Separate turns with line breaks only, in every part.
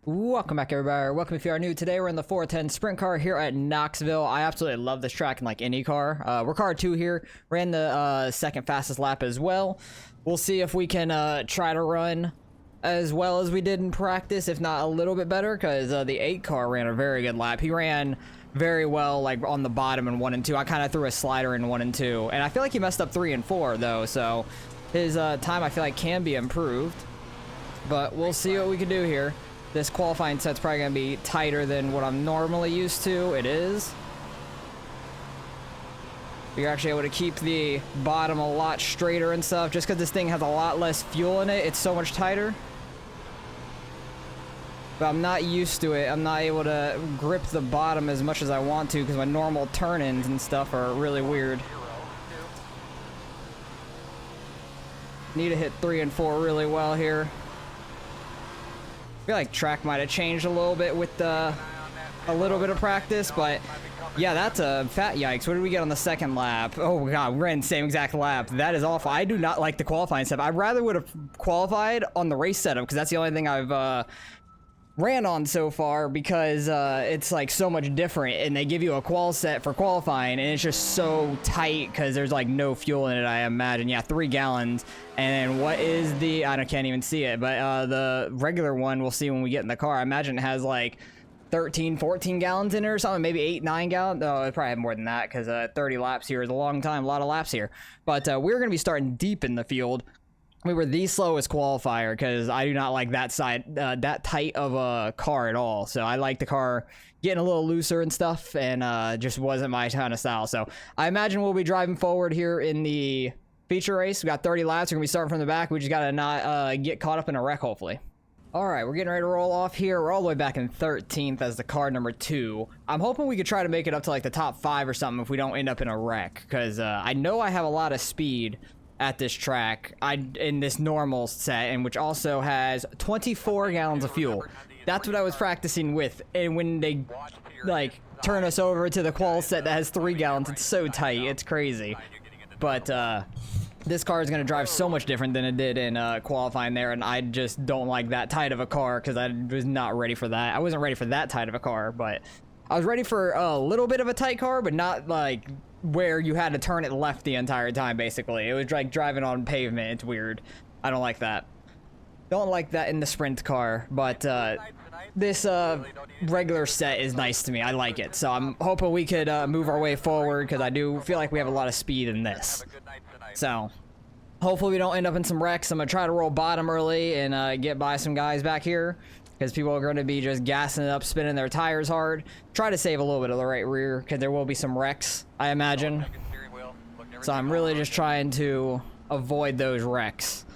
Welcome back, everybody. Welcome if you are new. Today we're in the 410 sprint car here at Knoxville. I absolutely love this track in like any car. We're car 2 here. Ran the second fastest lap as well. We'll see if we can try to run as well as we did in practice, if not a little bit better, because the 8 car ran a very good lap. He ran very well, like on the bottom in 1 and 2. I kind of threw a slider in 1 and 2, and I feel like he messed up 3 and 4 though, so his time I feel like can be improved, but we'll see what we can do here. This qualifying set's probably going to be tighter than what I'm normally used to. It is. You're actually able to keep the bottom a lot straighter and stuff. Just because this thing has a lot less fuel in it, it's so much tighter. But I'm not used to it. I'm not able to grip the bottom as much as I want to because my normal turn-ins and stuff are really weird. Need to hit 3 and 4 really well here. I feel like track might have changed a little bit with a little bit of practice, but yeah, that's a fat yikes. What did we get on the second lap? Oh god, we ran the same exact lap. That is awful. I do not like the qualifying setup. I rather would have qualified on the race setup because that's the only thing I've ran on so far, because it's like so much different, and they give you a qual set for qualifying and it's just so tight because there's like no fuel in it. I imagine, yeah, 3 gallons. And what is the, I can't even see it, but the regular one we'll see when we get in the car. I imagine it has like 13-14 gallons in it or something, maybe 8-9 gallons. Oh, it probably have more than that because 30 laps here is a long time, a lot of laps here. But we're gonna be starting deep in the field. We were the slowest qualifier because I do not like that side, that tight of a car at all. So I like the car getting a little looser and stuff, and just wasn't my kind of style. So I imagine we'll be driving forward here in the feature race. We got 30 laps. We're gonna be starting from the back. We just gotta not get caught up in a wreck, hopefully. All right, we're getting ready to roll off here. We're all the way back in 13th as the car number 2. I'm hoping we could try to make it up to like the top 5 or something if we don't end up in a wreck, because I know I have a lot of speed at this track, in this normal set, and which also has 24 gallons of fuel. That's what I was practicing with, and when they like turn us over to the qual set that has 3 gallons, it's so tight, it's crazy. But this car is going to drive so much different than it did in qualifying there, and I just don't like that tight of a car because I was not ready for that. I wasn't ready for that tight of a car, but I was ready for a little bit of a tight car, but not like where you had to turn it left the entire time, basically. It was like driving on pavement. It's weird. I don't like that. Don't like that in the sprint car, but this regular set is nice to me. I like it. So I'm hoping we could move our way forward, because I do feel like we have a lot of speed in this. So hopefully we don't end up in some wrecks. I'm going to try to roll bottom early and get by some guys back here, because people are going to be just gassing it up, spinning their tires hard. Try to save a little bit of the right rear, because there will be some wrecks, I imagine. So I'm really just trying to avoid those wrecks,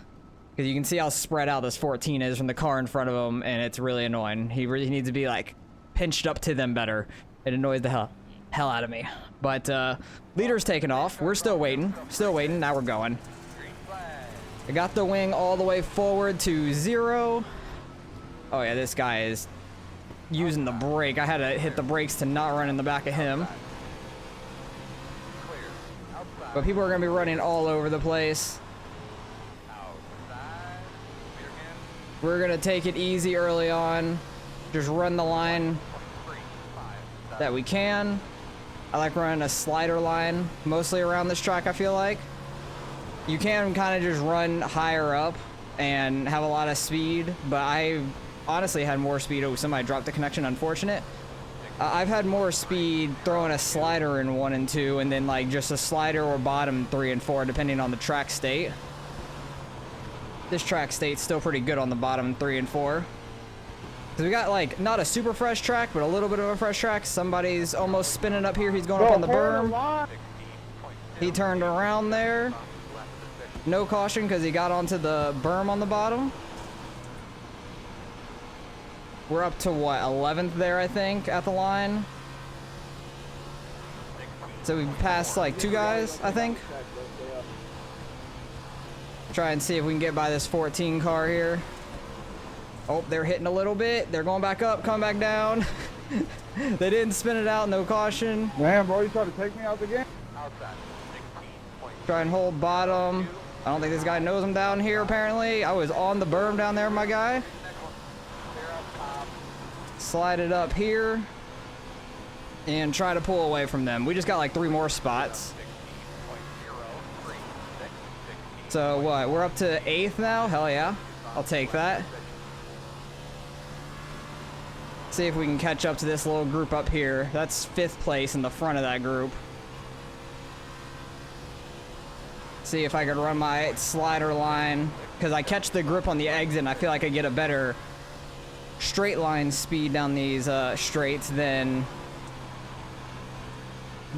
because you can see how spread out this 14 is from the car in front of him, and it's really annoying. He really needs to be like pinched up to them better. It annoys the hell out of me. But leader's taking off. We're still waiting. Now we're going. I got the wing all the way forward to 0. Oh yeah, this guy is using the brake. I had to hit the brakes to not run in the back of him. But people are going to be running all over the place. We're going to take it easy early on. Just run the line that we can. I like running a slider line mostly around this track, I feel like. You can kind of just run higher up and have a lot of speed, but I honestly had more speed. Oh, somebody dropped the connection, unfortunate. I've had more speed throwing a slider in 1 and 2, and then like just a slider or bottom 3 and 4, depending on the track state. This track state's still pretty good on the bottom 3 and 4. Cause we got like not a super fresh track, but a little bit of a fresh track. Somebody's almost spinning up here. He's going up on the berm. He turned around there. No caution because he got onto the berm on the bottom. We're up to what, 11th there, I think, at the line. So we passed like 2 guys, I think. Try and see if we can get by this 14 car here. Oh, they're hitting a little bit. They're going back up, coming back down. They didn't spin it out, no caution.
Man, bro, you trying to take me out the game?
Try and hold bottom. I don't think this guy knows I'm down here, apparently. I was on the berm down there, my guy. slide it up here and try to pull away from them. We just got like 3 more spots. So what, we're up to 8th now? Hell yeah, I'll take that. See if we can catch up to this little group up here. That's 5th place in the front of that group. See if I could run my slider line, because I catch the grip on the exit and I feel like I get a better straight line speed down these straights than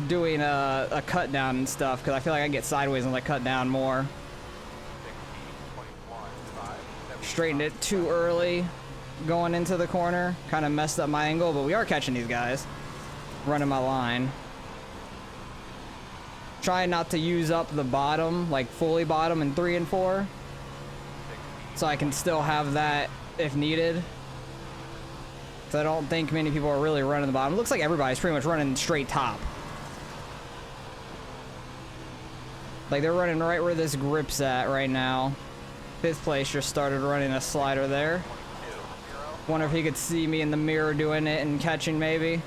doing a cut down and stuff, because I feel like I get sideways and I cut down more. Straightened it too early going into the corner, kind of messed up my angle, but we are catching these guys. Running my line. Trying not to use up the bottom, like fully bottom in 3 and 4, so I can still have that if needed. So I don't think many people are really running the bottom. It looks like everybody's pretty much running straight top. Like they're running right where this grip's at right now. 5th place just started running a slider there. Wonder if he could see me in the mirror doing it and catching maybe.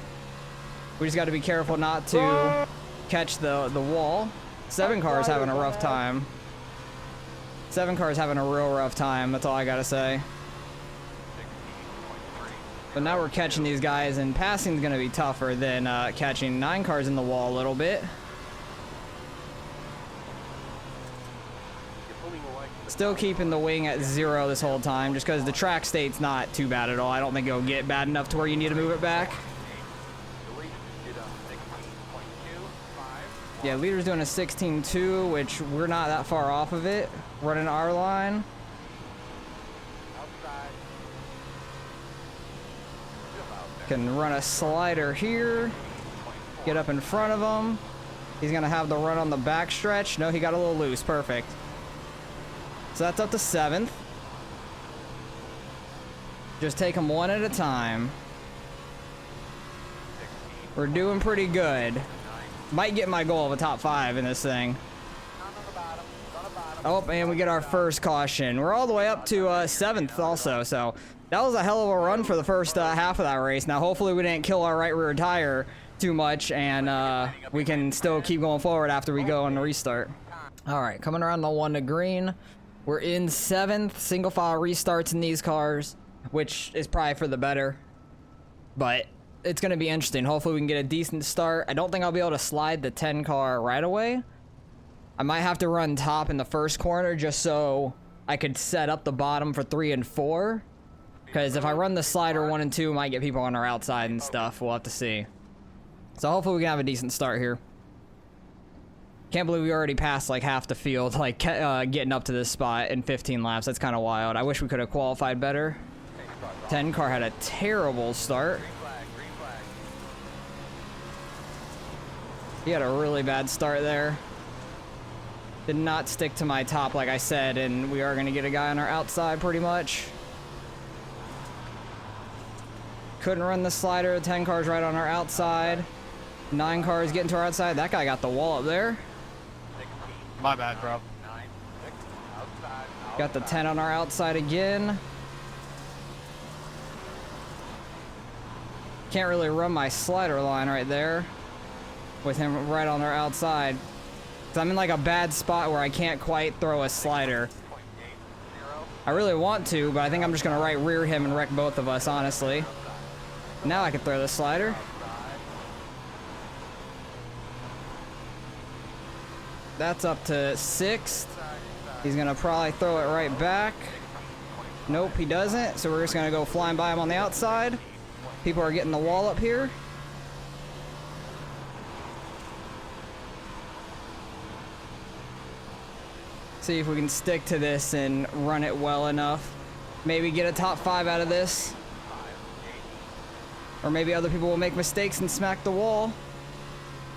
We just got to be careful not to catch the wall. 7 car's having a rough time. 7 car's having a real rough time, that's all I gotta say. But now we're catching these guys, and passing's gonna be tougher than catching 9 cars in the wall a little bit. Still keeping the wing at 0 this whole time, just because the track state's not too bad at all. I don't think it'll get bad enough to where you need to move it back. Yeah, leader's doing a 16.2, which we're not that far off of it. Running our line. Can run a slider here. Get up in front of him. He's gonna have the run on the back stretch. No, he got a little loose. Perfect. So that's up to 7th. Just take them one at a time. We're doing pretty good. Might get my goal of a top 5 in this thing. Oh, and we get our first caution. We're all the way up to 7th also, so that was a hell of a run for the first half of that race. Now, hopefully we didn't kill our right rear tire too much, and we can still keep going forward after we go on the restart. All right, coming around the 1 to green. We're in 7th. Single file restarts in these cars, which is probably for the better. But it's going to be interesting. Hopefully we can get a decent start. I don't think I'll be able to slide the 10 car right away. I might have to run top in the first corner just so I could set up the bottom for 3 and 4. Because if I run the slider 1 and 2, I might get people on our outside and stuff. We'll have to see. So hopefully we can have a decent start here. Can't believe we already passed like half the field, like getting up to this spot in 15 laps. That's kind of wild. I wish we could have qualified better. 10 car had a terrible start. He had a really bad start there. Did not stick to my top like I said, and we are going to get a guy on our outside pretty much. Couldn't run the slider. 10 cars right on our outside. 9 cars getting to our outside. That guy got the wall up there.
My bad, bro.
Got the 10 on our outside again. Can't really run my slider line right there with him right on our outside. So I'm in like a bad spot where I can't quite throw a slider. I really want to, but I think I'm just gonna right rear him and wreck both of us, honestly. Now I can throw the slider. That's up to 6th. He's gonna probably throw it right back. Nope, he doesn't. So we're just gonna go flying by him on the outside. People are getting the wall up here. See if we can stick to this and run it well enough. Maybe get a top 5 out of this. Or maybe other people will make mistakes and smack the wall.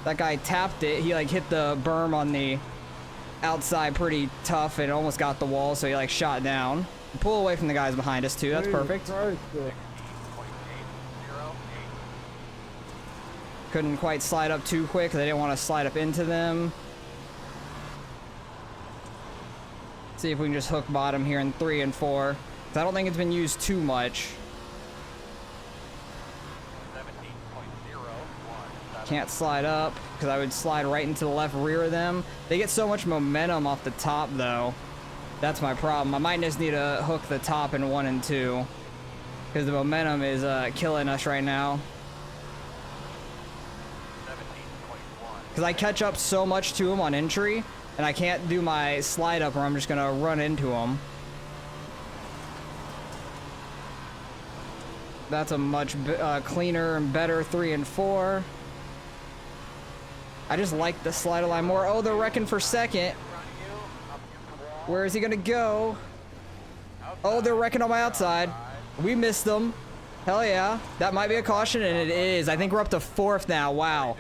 That guy tapped it. He like hit the berm on the outside pretty tough and almost got the wall, so he like shot down. Pull away from the guys behind us too. That's perfect. Couldn't quite slide up too quick because I didn't want to slide up into them. See if we can just hook bottom here in 3 and 4. I don't think it's been used too much. Can't slide up because I would slide right into the left rear of them. They get so much momentum off the top though. That's my problem. I might just need to hook the top in 1 and 2 because the momentum is killing us right now. Because I catch up so much to them on entry and I can't do my slide up or I'm just gonna run into them. That's a much cleaner and better 3 and 4. I just like the slider line more. Oh, they're wrecking for second. Where is he gonna go? Oh, they're wrecking on my outside. We missed them. Hell yeah. That might be a caution, and it is. I think we're up to 4th now. Wow.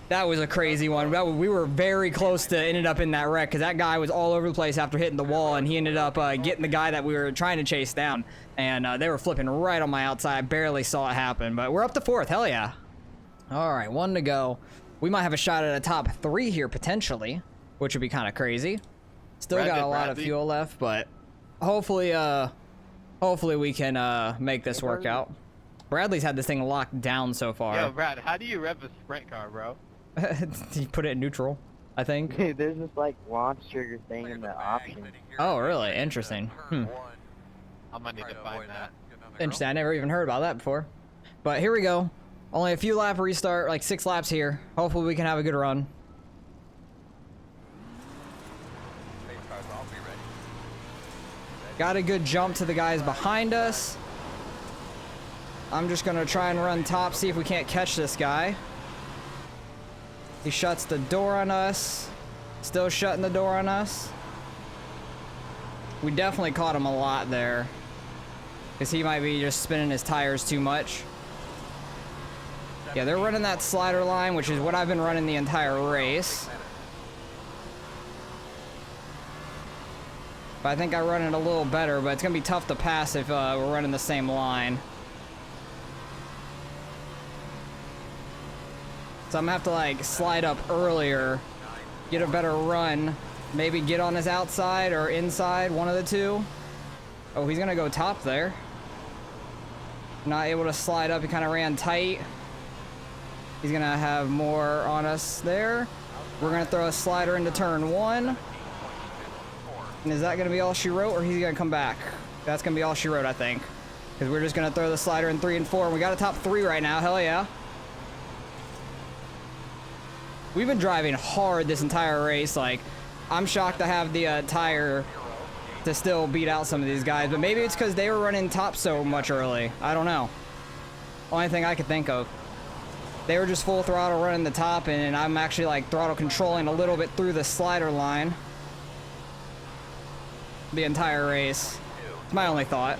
That was a crazy one. We were very close to ended up in that wreck because that guy was all over the place after hitting the wall, and he ended up getting the guy that we were trying to chase down. And they were flipping right on my outside. I barely saw it happen, but we're up to 4th. Hell yeah. All right, 1 to go. We might have a shot at a top 3 here potentially, which would be kind of crazy. Still got a lot of fuel left, but hopefully we can make this work out. Bradley's had this thing locked down so far.
Yo, Brad, how do you rev a sprint car, bro?
You put it in neutral, I think.
Dude, there's this like launch trigger thing in the options.
Oh, really? Interesting.
I'm gonna need to find that.
Interesting. I never even heard about that before. But here we go. Only a few lap restart, like 6 laps here. Hopefully we can have a good run. Got a good jump to the guys behind us. I'm just gonna try and run top, see if we can't catch this guy. He shuts the door on us. Still shutting the door on us. We definitely caught him a lot there, because he might be just spinning his tires too much. Yeah, they're running that slider line, which is what I've been running the entire race. But I think I run it a little better, but it's going to be tough to pass if we're running the same line. So I'm going to have to like slide up earlier, get a better run, maybe get on his outside or inside, one of the two. Oh, he's going to go top there. Not able to slide up, he kind of ran tight. He's going to have more on us there. We're going to throw a slider into turn 1. And is that going to be all she wrote, or he's going to come back? That's going to be all she wrote, I think. Because we're just going to throw the slider in 3 and 4. And we got a top 3 right now. Hell yeah. We've been driving hard this entire race. Like, I'm shocked to have the tire to still beat out some of these guys. But maybe it's because they were running top so much early. I don't know. Only thing I could think of. They were just full throttle running the top, and I'm actually like throttle controlling a little bit through the slider line the entire race. It's my only thought.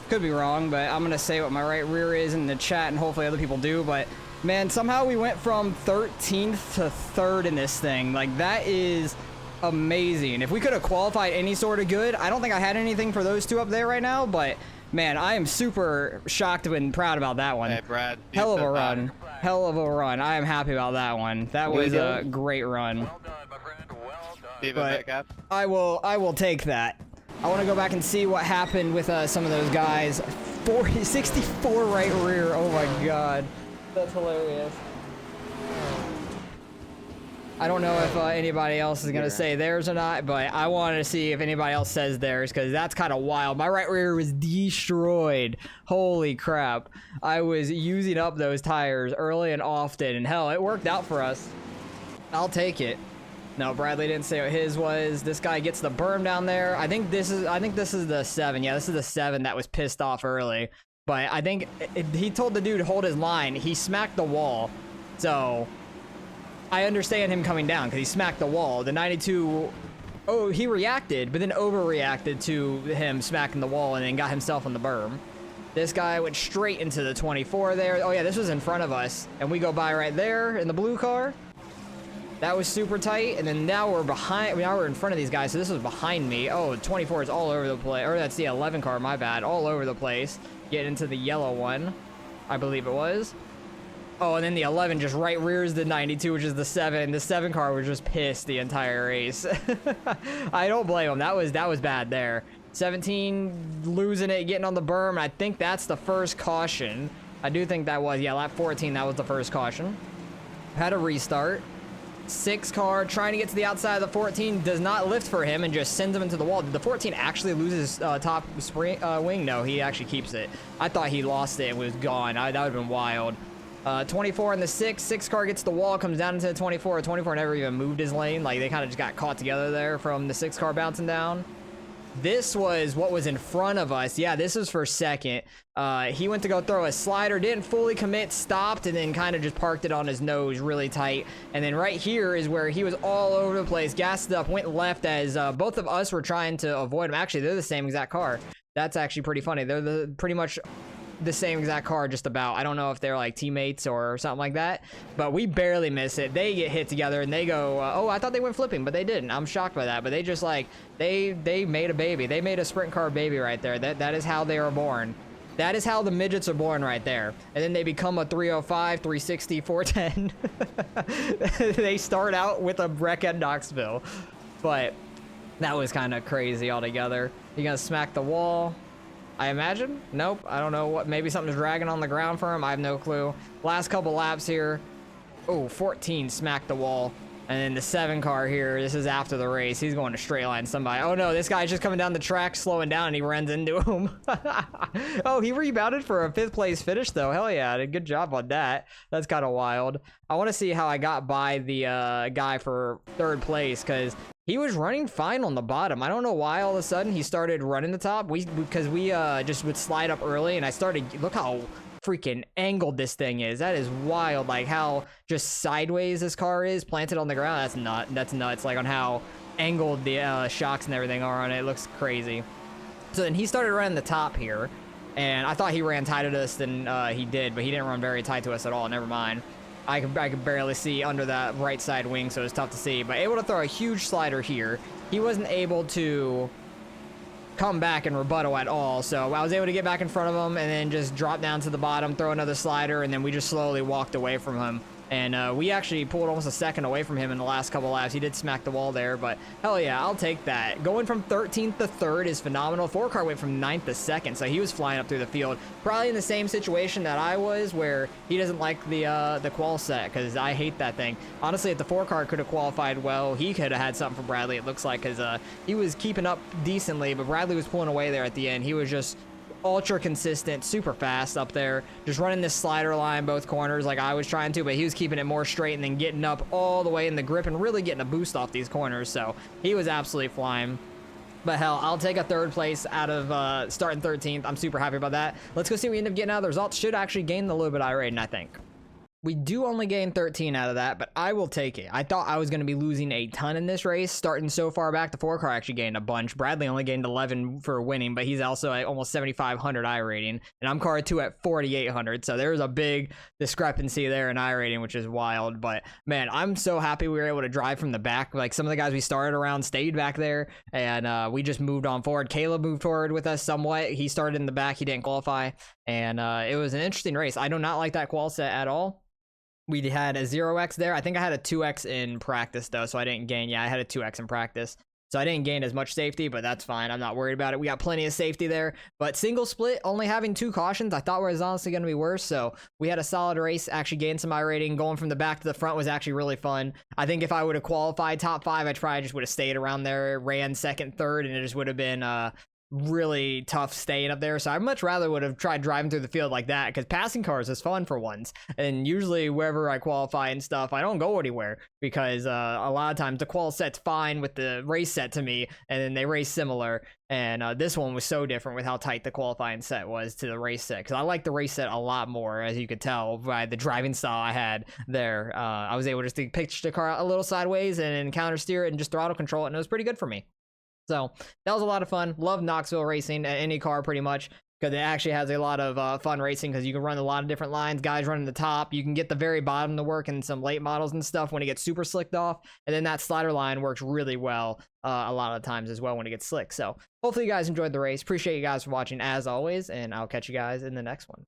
Could be wrong, but I'm gonna say what my right rear is in the chat, and hopefully other people do. But man, somehow we went from 13th to 3rd in this thing. Like, that is amazing. If we could have qualified any sort of good, I don't think I had anything for those two up there right now, but man, I am super shocked and proud about that one.
Hey, Brad.
Hell of a run. Hell of a run. I am happy about that one. That was a great run. But I will take that. I want to go back and see what happened with some of those guys. 64 right rear. Oh my god. That's hilarious. I don't know if anybody else is going to say theirs or not, but I wanted to see if anybody else says theirs, because that's kind of wild. My right rear was destroyed. Holy crap. I was using up those tires early and often, and hell, it worked out for us. I'll take it. No, Bradley didn't say what his was. This guy gets the berm down there. I think this is the 7. Yeah, this is the 7 that was pissed off early. But I think he told the dude to hold his line. He smacked the wall. So I understand him coming down because he smacked the wall. The 92, oh, he reacted, but then overreacted to him smacking the wall and then got himself on the berm. This guy went straight into the 24 there. Oh yeah, this was in front of us. And we go by right there in the blue car. That was super tight. And then now we're behind, now we're in front of these guys. So this was behind me. Oh, 24 is all over the place. Or that's the 11 car, my bad. All over the place. Get into the yellow one, I believe it was. Oh, and then the 11 just right rears the 92, which is the 7. The 7 car was just pissed the entire race. I don't blame him. That was bad there. 17 losing it, getting on the berm. I think that's the first caution. I do think that was, yeah, lap 14, that was the first caution. Had a restart. 6 car trying to get to the outside of the 14, does not lift for him and just sends him into the wall. Did the 14 actually lose his top spring, wing? No, he actually keeps it. I thought he lost it and was gone. That would have been wild. 24 in the 6 car gets the wall, comes down into the 24. 24 never even moved his lane. Like, they kind of just got caught together there from the 6 car bouncing down. This was what was in front of us. Yeah, this was for second. He went to go throw a slider, didn't fully commit, stopped, and then kind of just parked it on his nose really tight. And then right here is where he was all over the place, gassed up, went left as both of us were trying to avoid him. Actually, they're the same exact car. That's actually pretty funny. They're pretty much the same exact car, just about. I don't know if they're like teammates or something like that, but we barely miss it. They get hit together and they go, oh, I thought they went flipping, but they didn't. I'm shocked by that, but they just like, they made a baby. They made a sprint car baby right there. That is how they are born. That is how the midgets are born right there. And then they become a 305, 360, 410. They start out with a wreck at Knoxville, but that was kind of crazy altogether. You gonna smack the wall? I imagine? Nope. I don't know what. Maybe something's dragging on the ground for him. I have no clue. Last couple laps here. Oh, 14 smacked the wall. And then the 7 car here. This is after the race. He's going to straight line somebody. Oh no, this guy's just coming down the track, slowing down, and he runs into him. Oh, he rebounded for a 5th place finish though. Hell yeah, did a good job on that. That's kind of wild. I want to see how I got by the guy for 3rd place, because he was running fine on the bottom. I don't know why all of a sudden he started running the top. Because we just would slide up early, and I started, look how freaking angled this thing is. That is wild. Like how just sideways this car is planted on the ground. That's nuts. Like on how angled the shocks and everything are on it. It looks crazy. So then he started running the top here, and I thought he ran tighter to us than he did, but he didn't run very tight to us at all. Never mind. I could barely see under that right side wing, so it's tough to see. But able to throw a huge slider here. He wasn't able to come back and rebuttal at all, so I was able to get back in front of him and then just drop down to the bottom, throw another slider, and then we just slowly walked away from him. And we actually pulled almost a second away from him in the last couple laps. He did smack the wall there, but hell yeah, I'll take that. Going from 13th to 3rd is phenomenal. 4 car went from 9th to 2nd, so he was flying up through the field. Probably in the same situation that I was, where he doesn't like the qual set, because I hate that thing. Honestly, if the 4 car could have qualified well, he could have had something for Bradley, it looks like, because he was keeping up decently, but Bradley was pulling away there at the end. He was just ultra consistent, super fast up there, just running this slider line both corners like I was trying to, but he was keeping it more straight and then getting up all the way in the grip and really getting a boost off these corners, so he was absolutely flying. But hell, I'll take a 3rd place out of starting 13th. I'm super happy about that. Let's go see what we end up getting out of the results. Should actually gain a little bit of I-rating, I think. We do only gain 13 out of that, but I will take it. I thought I was going to be losing a ton in this race, starting so far back. The 4 car actually gained a bunch. Bradley only gained 11 for winning, but he's also at almost 7,500 I rating, and I'm car 2 at 4,800. So there's a big discrepancy there in I rating, which is wild. But man, I'm so happy we were able to drive from the back. Like some of the guys we started around stayed back there, and we just moved on forward. Caleb moved forward with us somewhat. He started in the back. He didn't qualify, and it was an interesting race. I do not like that qual set at all. We had a 0x there. I think I had a 2x in practice though, so I didn't gain. Yeah, I had a 2x in practice, so I didn't gain as much safety, but that's fine. I'm not worried about it. We got plenty of safety there, but single split, only having 2 cautions, I thought was honestly going to be worse, so we had a solid race, actually gained some I rating. Going from the back to the front was actually really fun. I think if I would have qualified top 5, I probably just would have stayed around there, ran 2nd, 3rd, and it just would have been really tough staying up there. So I much rather would have tried driving through the field like that, because passing cars is fun for once, and usually wherever I qualify and stuff, I don't go anywhere, because a lot of times the qual set's fine with the race set to me, and then they race similar, and this one was so different with how tight the qualifying set was to the race set, because I like the race set a lot more, as you could tell by the driving style I had there. I was able just to pitch the car a little sideways and counter steer it and just throttle control it, and it was pretty good for me. So that was a lot of fun. Love Knoxville racing at any car pretty much, because it actually has a lot of fun racing, because you can run a lot of different lines. Guys running the top, you can get the very bottom to work in some late models and stuff when it gets super slicked off, and then that slider line works really well a lot of times as well when it gets slick. So hopefully you guys enjoyed the race. Appreciate you guys for watching as always, and I'll catch you guys in the next one.